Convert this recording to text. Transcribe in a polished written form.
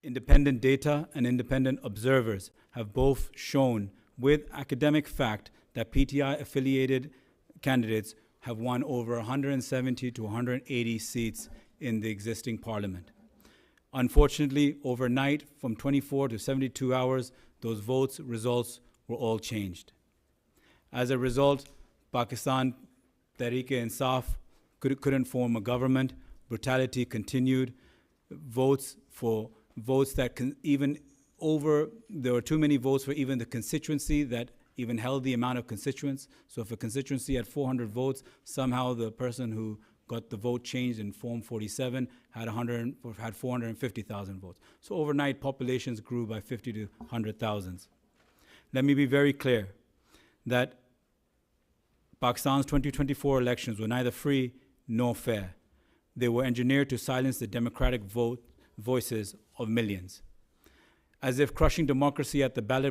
Independent data and independent observers have both shown with academic fact that PTI-affiliated candidates have won over 170 to 180 seats in the existing parliament. Unfortunately, overnight, from 24 to 72 hours, those votes results were all changed. As a result, Pakistan Tehreek-e-Insaf couldn't form a government. Brutality continued. Votes that there were too many votes for even the constituency that even held the amount of constituents. So if a constituency had 400 votes, somehow the person who got the vote changed in Form 47 had 450,000 votes. So overnight, populations grew by 50 to 100,000. Let me be very clear that Pakistan's 2024 elections were neither free nor fair. They were engineered to silence the democratic voices of millions. As if crushing democracy at the ballot